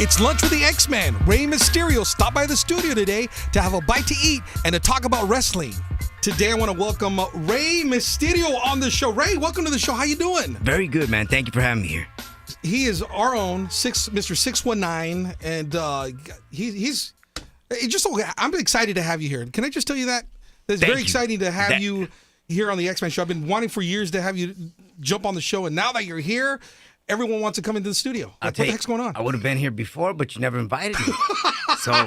It's Lunch with the X-Man. Rey Mysterio stopped by the studio today to have a bite to eat and to talk about wrestling. Today I want to welcome Rey Mysterio on the show. Rey, welcome to the show. How you doing? Very good, man. Thank you for having me here. He is our own Mr. 619, and he's just so I'm excited to have you here. Can I just tell you that? It's very exciting to have you here on the X-Men show. I've been wanting for years to have you jump on the show, and now that you're here, everyone wants to come into the studio. What the heck's going on? I would have been here before, but you never invited me. So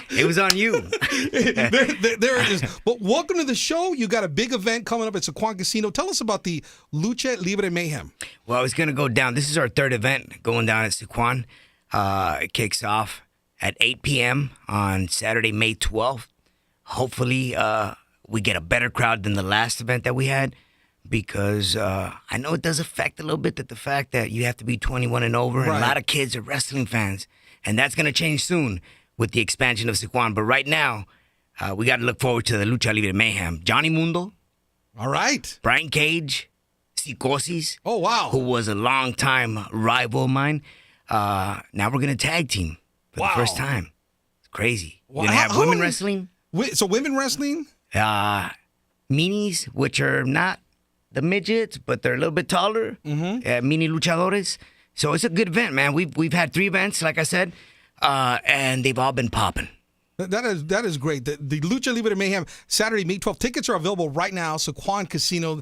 it was on you. there it is. But welcome to the show. You got a big event coming up at Sycuan Casino. Tell us about the Lucha Libre Mayhem. Well, it's going to go down. This is our third event going down at Sycuan. It kicks off at 8 p.m. on Saturday, May 12th. Hopefully, we get a better crowd than the last event that we had. Because I know it does affect a little bit the fact that you have to be 21 and over, and a lot of kids are wrestling fans. And that's going to change soon with the expansion of Sycuan. But right now, we got to look forward to the Lucha Libre Mayhem. Johnny Mundo. All right. Brian Cage. Psicosis. Oh, wow. Who was a long-time rival of mine. Now we're going to tag team for the first time. It's crazy. We're going to have women wrestling. So women wrestling? Minis, which are not the midgets, but they're a little bit taller. Mini luchadores. So it's a good event, man. We've had 3 events, like I said, and they've all been popping. That is great. The Lucha Libre Mayhem, Saturday, May 12th. Tickets are available right now. Sycuan Casino.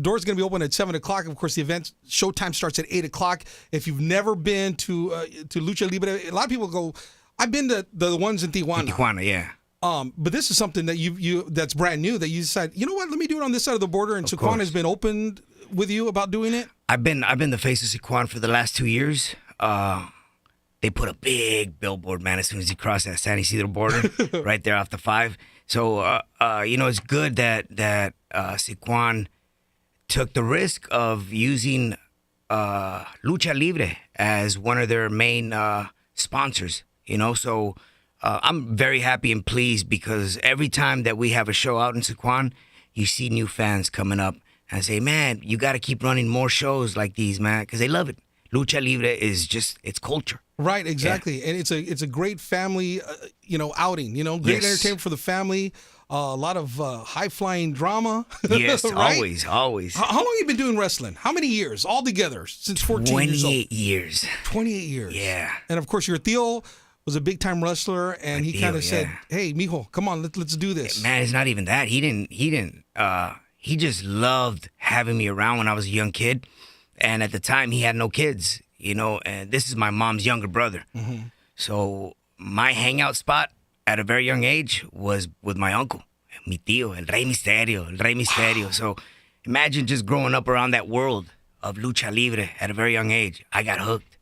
Doors going to be open at 7 o'clock. Of course, the event showtime starts at 8 o'clock. If you've never been to Lucha Libre, a lot of people go, I've been to the ones in Tijuana. Tijuana, yeah. But this is something that you that's brand new, that you decide, you know what, let me do it on this side of the border, and Sycuan has been open with you about doing it? I've been the face of Sycuan for the last 2 years. They put a big billboard, man, as soon as you cross that San Isidro border, right there off the 5. So, it's good that Sycuan took the risk of using Lucha Libre as one of their main sponsors, so... I'm very happy and pleased because every time that we have a show out in Sycuan, you see new fans coming up and say, man, you got to keep running more shows like these, man, because they love it. Lucha Libre is just, it's culture. Right, exactly. Yeah. And it's a great family, outing, great entertainment for the family. A lot of high-flying drama. Yes, right? always. How long have you been doing wrestling? How many years altogether? Since 14 years old? 28 years. 28 years. Yeah. And, of course, your tío was a big-time wrestler, and he kind of said, hey, mijo, come on, let's do this. Man, it's not even that. He just loved having me around when I was a young kid. And at the time, he had no kids, and this is my mom's younger brother. Mm-hmm. So my hangout spot at a very young age was with my uncle, mi tío, el Rey Mysterio. Wow. So imagine just growing up around that world of lucha libre at a very young age. I got hooked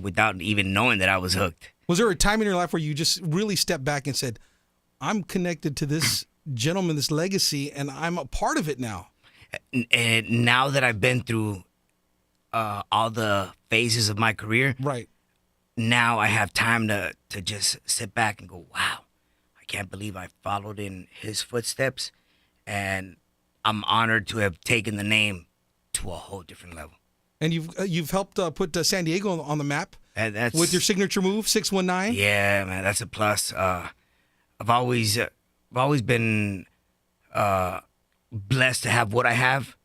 without even knowing that I was hooked. Was there a time in your life where you just really stepped back and said, I'm connected to this gentleman, this legacy, and I'm a part of it now? And now that I've been through all the phases of my career, right? Now I have time to just sit back and go, wow, I can't believe I followed in his footsteps, and I'm honored to have taken the name to a whole different level. And you've helped put San Diego on the map with your signature move, 619. Yeah, man, that's a plus. I've always been blessed to have what I have.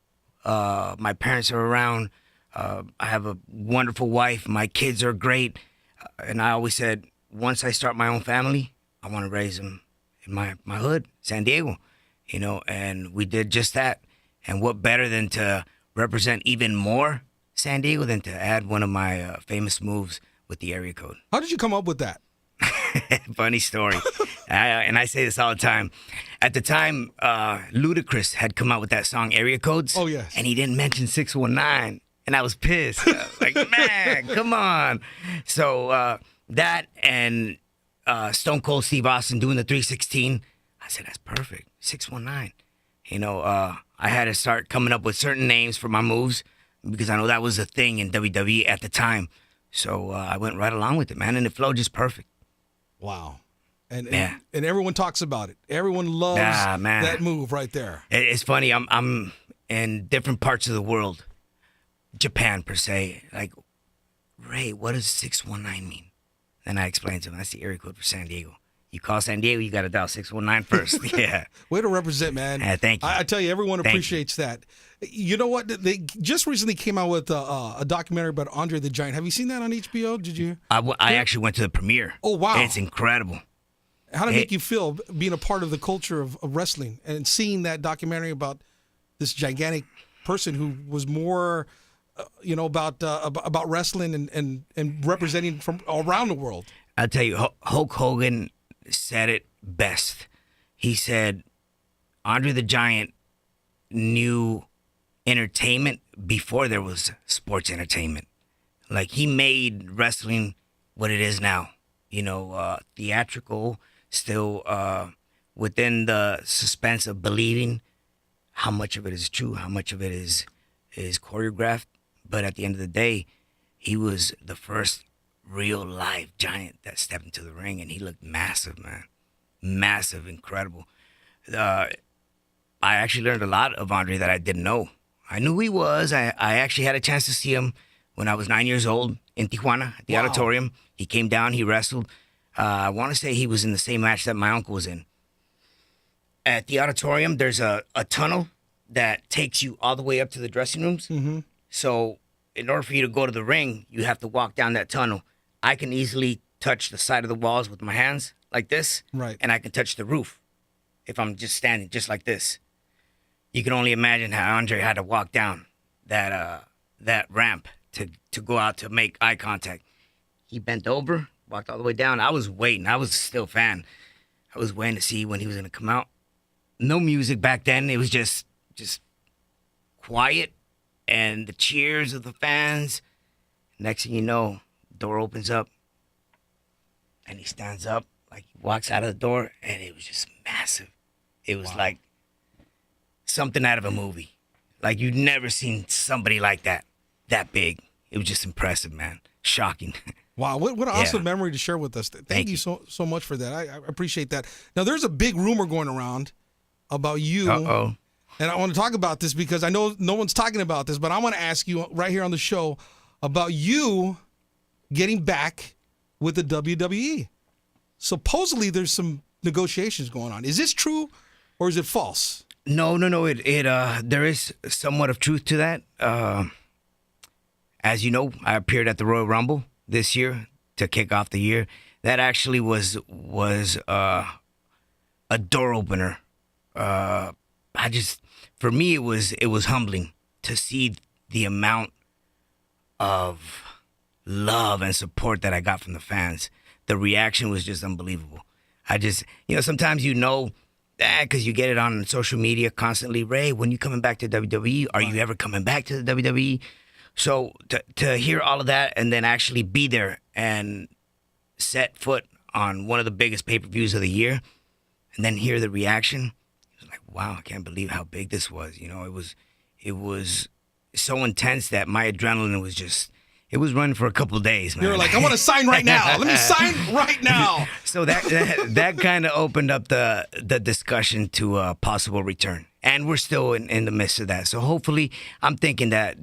My parents are around. I have a wonderful wife. My kids are great. And I always said, once I start my own family, I want to raise them in my hood, San Diego. And we did just that. And what better than to represent even more San Diego than to add one of my famous moves with the area code. How did you come up with that? Funny story. And I say this all the time. At the time, Ludacris had come out with that song, Area Codes. Oh, yes. And he didn't mention 619. And I was pissed. I was like, man, come on. So that and Stone Cold Steve Austin doing the 316, I said, that's perfect. 619. I had to start coming up with certain names for my moves, because I know that was a thing in WWE at the time. So I went right along with it, man, and it flowed just perfect. Wow. And everyone talks about it. Everyone loves that move right there. It's funny. I'm in different parts of the world, Japan per se. Like, Rey, what does 619 mean? Then I explained to him, that's the area code for San Diego. You call San Diego, you got to dial 619 first. Yeah. Way to represent, man. Thank you. I tell you, everyone appreciates that. You know what? They just recently came out with a documentary about Andre the Giant. Have you seen that on HBO? Did you? I actually went to the premiere. Oh, wow. It's incredible. How did it make you feel being a part of the culture of wrestling and seeing that documentary about this gigantic person who was more, about wrestling and representing from around the world? I'll tell you, Hulk Hogan said it best. He said, Andre the Giant knew entertainment before there was sports entertainment. Like, he made wrestling what it is now. Theatrical, still within the suspense of believing how much of it is true, how much of it is choreographed. But at the end of the day, he was the first real live giant that stepped into the ring, and he looked massive, man. Massive, incredible. I actually learned a lot of Andre that I didn't know. I knew he was. I actually had a chance to see him when I was 9 years old in Tijuana at the auditorium. He came down, he wrestled. I want to say he was in the same match that my uncle was in. At the auditorium, there's a tunnel that takes you all the way up to the dressing rooms. Mm-hmm. So in order for you to go to the ring, you have to walk down that tunnel. I can easily touch the side of the walls with my hands like this, right? And I can touch the roof if I'm just standing just like this. You can only imagine how Andre had to walk down that ramp to go out to make eye contact. He bent over, walked all the way down. I was waiting. I was still a fan. I was waiting to see when he was going to come out. No music back then. It was just quiet and the cheers of the fans. Next thing you know, door opens up and he stands up, like he walks out of the door, and it was just massive. It was like something out of a movie. Like, you'd never seen somebody like that big. It was just impressive, man. Shocking. Wow, what an awesome memory to share with us. Thank you so much for that. I appreciate that. Now, there's a big rumor going around about you. Uh-oh. And I want to talk about this because I know no one's talking about this, but I want to ask you right here on the show about you getting back with the WWE. Supposedly, there's some negotiations going on. Is this true or is it false? No. There is somewhat of truth to that. As you know, I appeared at the Royal Rumble this year to kick off the year. That actually was a door opener. For me, it was humbling to see the amount of love and support that I got from the fans. The reaction was just unbelievable. Sometimes because you get it on social media constantly, Ray, when you coming back to WWE? Are you ever coming back to the WWE? So to hear all of that and then actually be there and set foot on one of the biggest pay-per-views of the year and then hear the reaction, it was like, wow, I can't believe how big this was. It was so intense that my adrenaline it was running for a couple of days, man. You were like, I want to sign right now. Let me sign right now. So that kind of opened up the discussion to a possible return. And we're still in the midst of that. So hopefully, I'm thinking that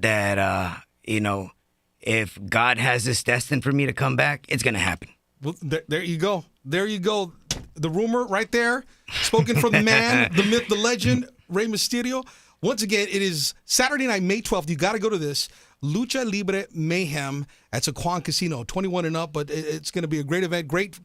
if God has this destined for me to come back, it's going to happen. Well, there you go. There you go. The rumor right there, spoken from the man, the myth, the legend, Rey Mysterio. Once again, it is Saturday night, May 12th. You got to go to this. Lucha Libre Mayhem at Saquon Casino. 21 and up, but it's going to be a great event. Great.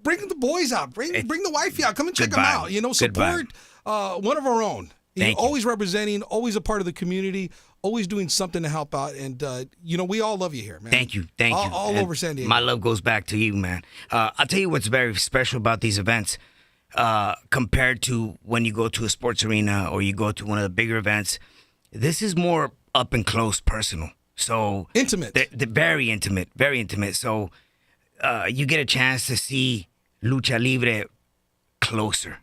Bring the boys out. Bring the wifey out. Come and check them out. Support one of our own. Always representing, always a part of the community, always doing something to help out. And, we all love you here, man. Thank you. All over San Diego. My love goes back to you, man. I'll tell you what's very special about these events compared to when you go to a sports arena or you go to one of the bigger events. This is more up and close, personal. So intimate. They're very intimate, very intimate. So you get a chance to see Lucha Libre closer.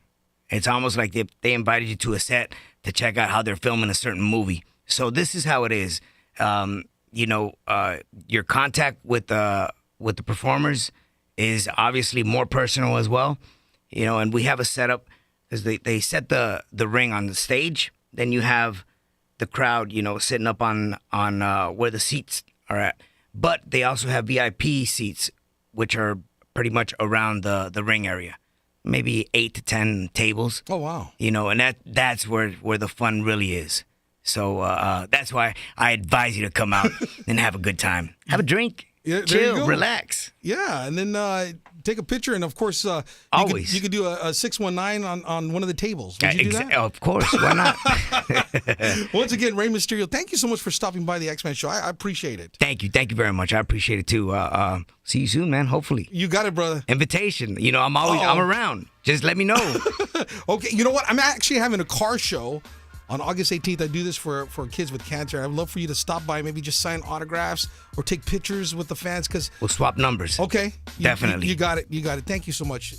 It's almost like they invited you to a set to check out how they're filming a certain movie. So this is how it is. Your contact with the performers is obviously more personal as well. And we have a setup because they set the ring on the stage. Then you have the crowd, sitting up on where the seats are at. But they also have VIP seats, which are pretty much around the ring area. Maybe 8 to 10 tables. Oh, wow. You know, and that's where the fun really is. So that's why I advise you to come out and have a good time. Have a drink. Yeah, chill, relax. Yeah, and then take a picture, and of course, always you could do a 619 on one of the tables. Would you do that? Of course, why not? Once again, Rey Mysterio, thank you so much for stopping by the X-Men show. I appreciate it. Thank you very much. I appreciate it too. See you soon, man. Hopefully. You got it, brother. Invitation. You know, I'm around. Just let me know. Okay, you know what? I'm actually having a car show on August 18th. I do this for kids with cancer. I'd love for you to stop by, maybe just sign autographs or take pictures with the fans. We'll swap numbers. Okay. Definitely. You got it. Thank you so much.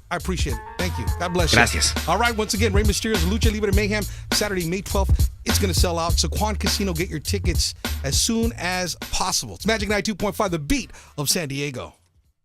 I appreciate it. Thank you. God bless you. Gracias. All right, once again, Rey Mysterio's Lucha Libre Mayhem, Saturday, May 12th. It's going to sell out. So Quan Casino, get your tickets as soon as possible. It's Magic 92.5, the beat of San Diego.